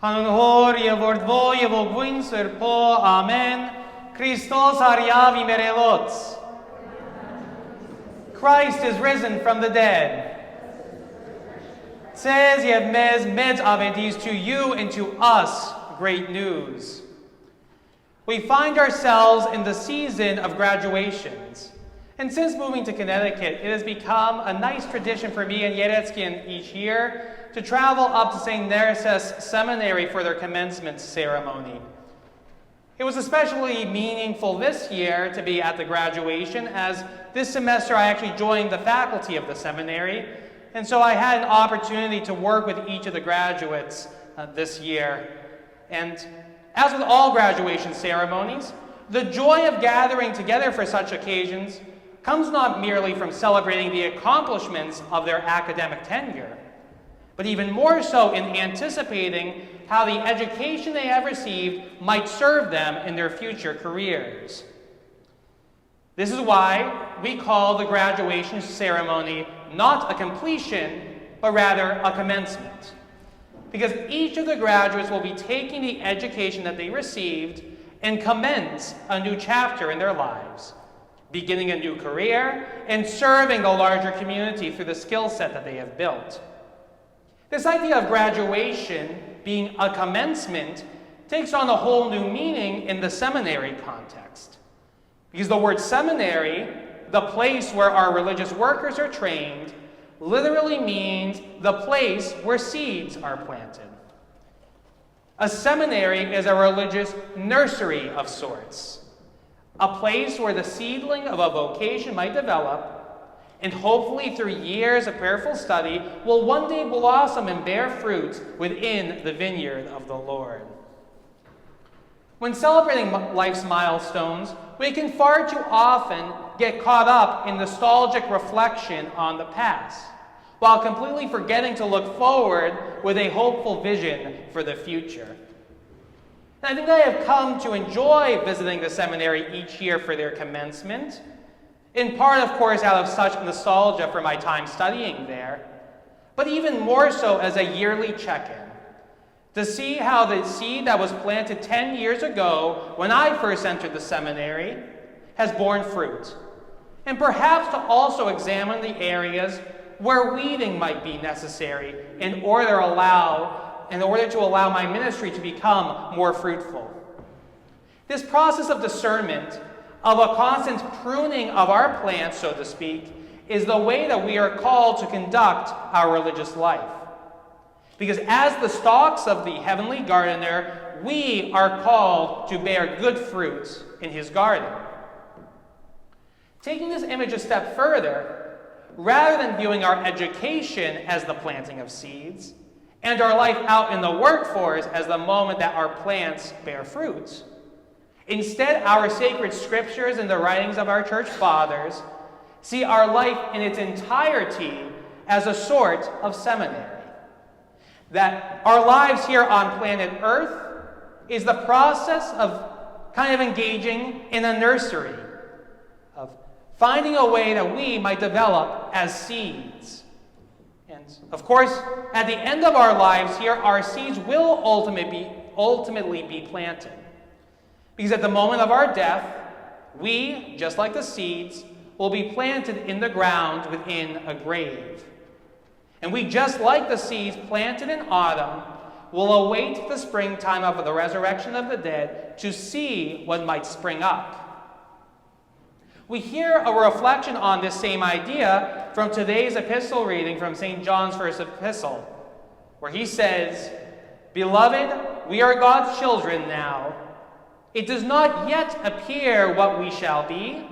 Hanunhorie wordt voje volguinser po, amen. Christos ariavi merelots. Christ is risen from the dead. Says ye meds avedis, to you and to us great news. We find ourselves in the season of graduations. And since moving to Connecticut, it has become a nice tradition for me and Haroutiun each year to travel up to St. Narcissus Seminary for their commencement ceremony. It was especially meaningful this year to be at the graduation, as this semester I actually joined the faculty of the seminary, and so I had an opportunity to work with each of the graduates this year. And as with all graduation ceremonies, the joy of gathering together for such occasions comes not merely from celebrating the accomplishments of their academic tenure, but even more so in anticipating how the education they have received might serve them in their future careers. This is why we call the graduation ceremony not a completion, but rather a commencement. Because each of the graduates will be taking the education that they received and commence a new chapter in their lives, beginning a new career and serving the larger community through the skill set that they have built. This idea of graduation being a commencement takes on a whole new meaning in the seminary context. Because the word seminary, the place where our religious workers are trained, literally means the place where seeds are planted. A seminary is a religious nursery of sorts, a place where the seedling of a vocation might develop, and hopefully through years of prayerful study will one day blossom and bear fruit within the vineyard of the Lord. When celebrating life's milestones, we can far too often get caught up in nostalgic reflection on the past, while completely forgetting to look forward with a hopeful vision for the future. And I think I have come to enjoy visiting the seminary each year for their commencement, in part, of course, out of such nostalgia for my time studying there, but even more so as a yearly check-in, to see how the seed that was planted 10 years ago when I first entered the seminary has borne fruit, and perhaps to also examine the areas where weeding might be necessary in order to allow my ministry to become more fruitful. This process of discernment, of a constant pruning of our plants, so to speak, is the way that we are called to conduct our religious life. Because as the stalks of the heavenly gardener, we are called to bear good fruit in his garden. Taking this image a step further, rather than viewing our education as the planting of seeds, and our life out in the workforce as the moment that our plants bear fruit, instead, our sacred scriptures and the writings of our church fathers see our life in its entirety as a sort of seminary. That our lives here on planet Earth is the process of kind of engaging in a nursery, of finding a way that we might develop as seeds. And of course, at the end of our lives here, our seeds will ultimately be planted. Because at the moment of our death, we, just like the seeds, will be planted in the ground within a grave. And we, just like the seeds planted in autumn, will await the springtime of the resurrection of the dead to see what might spring up. We hear a reflection on this same idea from today's epistle reading from St. John's first epistle, where he says, "Beloved, we are God's children now. It does not yet appear what we shall be,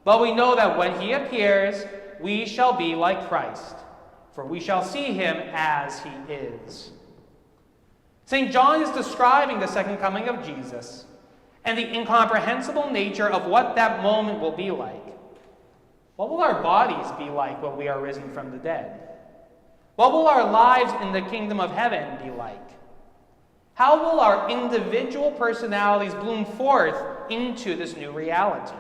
but we know that when he appears, we shall be like Christ, for we shall see him as he is." St. John is describing the second coming of Jesus and the incomprehensible nature of what that moment will be like. What will our bodies be like when we are risen from the dead? What will our lives in the kingdom of heaven be like? How will our individual personalities bloom forth into this new reality?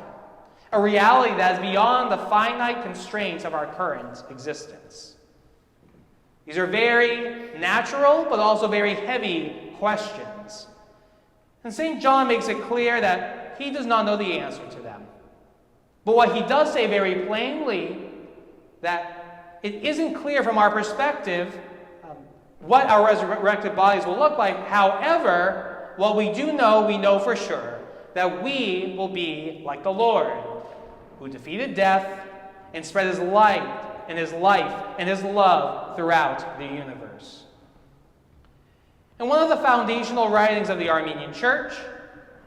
A reality that is beyond the finite constraints of our current existence. These are very natural, but also very heavy questions. And St. John makes it clear that he does not know the answer to them. But what he does say very plainly, that it isn't clear from our perspective what our resurrected bodies will look like. However, what we do know, we know for sure, that we will be like the Lord, who defeated death and spread his light and his life and his love throughout the universe. In one of the foundational writings of the Armenian Church,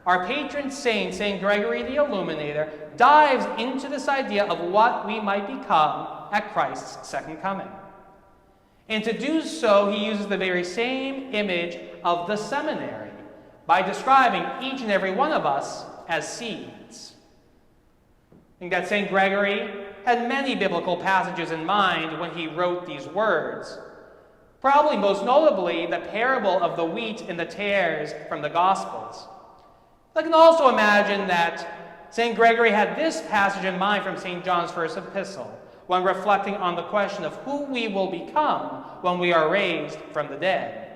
our patron saint, St. Gregory the Illuminator, dives into this idea of what we might become at Christ's second coming. And to do so, he uses the very same image of the seminary by describing each and every one of us as seeds. I think that St. Gregory had many biblical passages in mind when he wrote these words. Probably most notably, the parable of the wheat and the tares from the Gospels. I can also imagine that St. Gregory had this passage in mind from St. John's first epistle when reflecting on the question of who we will become when we are raised from the dead.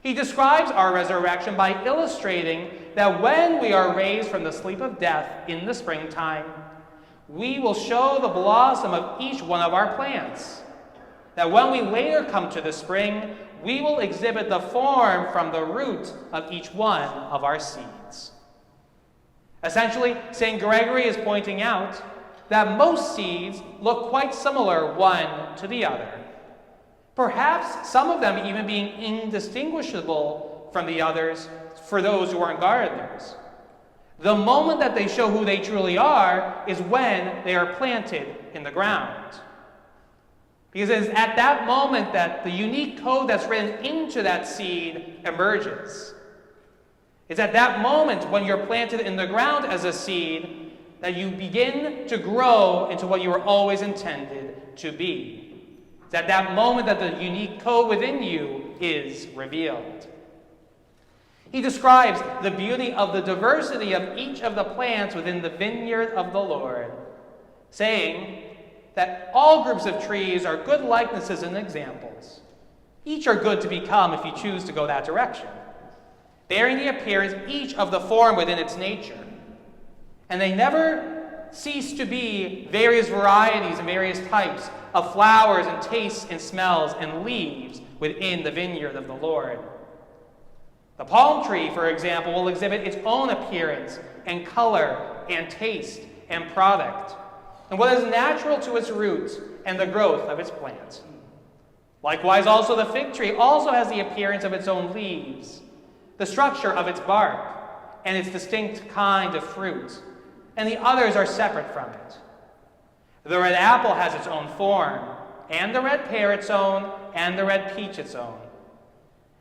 He describes our resurrection by illustrating that when we are raised from the sleep of death in the springtime, we will show the blossom of each one of our plants. That when we later come to the spring, we will exhibit the form from the root of each one of our seeds. Essentially, St. Gregory is pointing out that most seeds look quite similar one to the other. Perhaps some of them even being indistinguishable from the others for those who aren't gardeners. The moment that they show who they truly are is when they are planted in the ground. Because it is at that moment that the unique code that's written into that seed emerges. It's at that moment when you're planted in the ground as a seed that you begin to grow into what you were always intended to be. It's at that moment that the unique code within you is revealed. He describes the beauty of the diversity of each of the plants within the vineyard of the Lord, saying that all groups of trees are good likenesses and examples. Each are good to become if you choose to go that direction, bearing the appearance each of the form within its nature. And they never cease to be various varieties and various types of flowers and tastes and smells and leaves within the vineyard of the Lord. The palm tree, for example, will exhibit its own appearance and color and taste and product, and what is natural to its roots and the growth of its plant. Likewise, also the fig tree also has the appearance of its own leaves, the structure of its bark, and its distinct kind of fruit, and the others are separate from it. The red apple has its own form, and the red pear its own, and the red peach its own.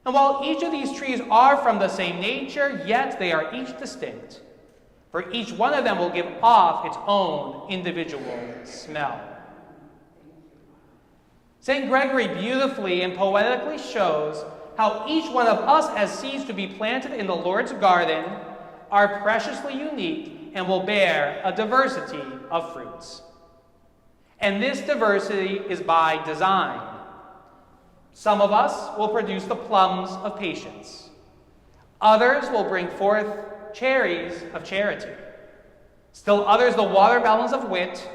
And while each of these trees are from the same nature, yet they are each distinct, for each one of them will give off its own individual smell. St. Gregory beautifully and poetically shows how each one of us as seeds to be planted in the Lord's garden are preciously unique and will bear a diversity of fruits. And this diversity is by design. Some of us will produce the plums of patience. Others will bring forth cherries of charity. Still others the watermelons of wit,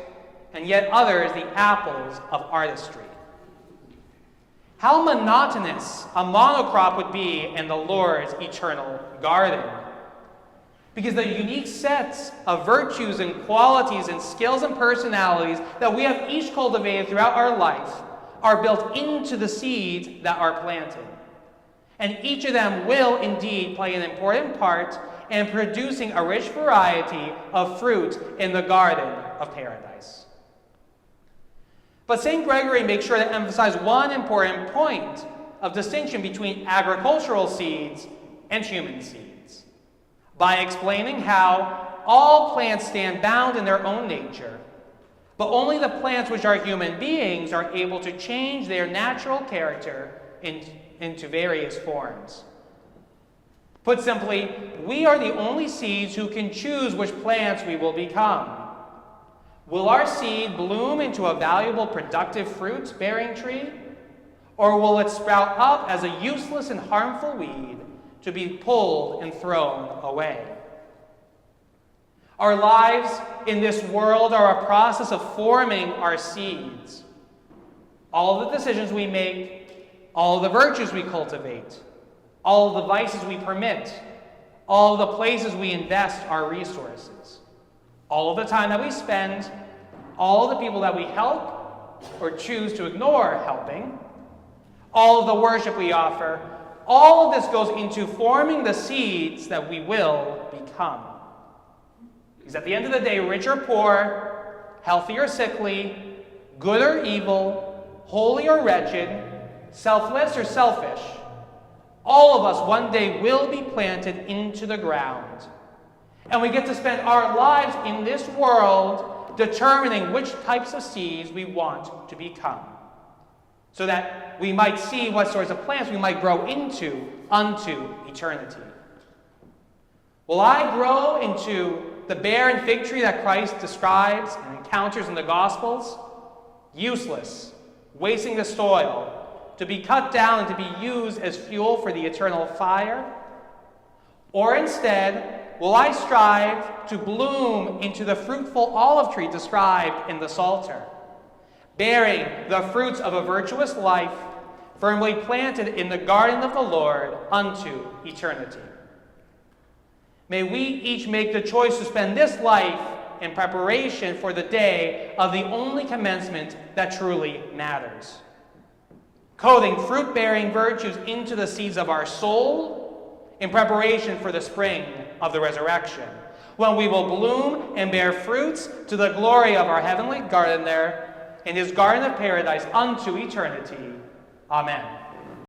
and yet others the apples of artistry. How monotonous a monocrop would be in the Lord's eternal garden. Because the unique sets of virtues and qualities and skills and personalities that we have each cultivated throughout our life are built into the seeds that are planted. And each of them will indeed play an important part in producing a rich variety of fruit in the garden of paradise. But St. Gregory makes sure to emphasize one important point of distinction between agricultural seeds and human seeds, by explaining how all plants stand bound in their own nature, but only the plants which are human beings are able to change their natural character into various forms. Put simply, we are the only seeds who can choose which plants we will become. Will our seed bloom into a valuable, productive fruit-bearing tree? Or will it sprout up as a useless and harmful weed to be pulled and thrown away? Our lives in this world are a process of forming our seeds. All the decisions we make, all the virtues we cultivate, all the vices we permit, all the places we invest our resources, all of the time that we spend, all the people that we help or choose to ignore helping, all of the worship we offer, all of this goes into forming the seeds that we will become. Because at the end of the day, rich or poor, healthy or sickly, good or evil, holy or wretched, selfless or selfish, all of us one day will be planted into the ground. And we get to spend our lives in this world determining which types of seeds we want to become, so that we might see what sorts of plants we might grow into unto eternity. Will I grow into the barren fig tree that Christ describes and encounters in the Gospels? Useless, wasting the soil, to be cut down and to be used as fuel for the eternal fire? Or instead, will I strive to bloom into the fruitful olive tree described in the Psalter, bearing the fruits of a virtuous life, firmly planted in the garden of the Lord unto eternity? May we each make the choice to spend this life in preparation for the day of the only commencement that truly matters, coding fruit-bearing virtues into the seeds of our soul in preparation for the spring of the resurrection, when we will bloom and bear fruits to the glory of our heavenly gardener in his garden of paradise unto eternity. Amen.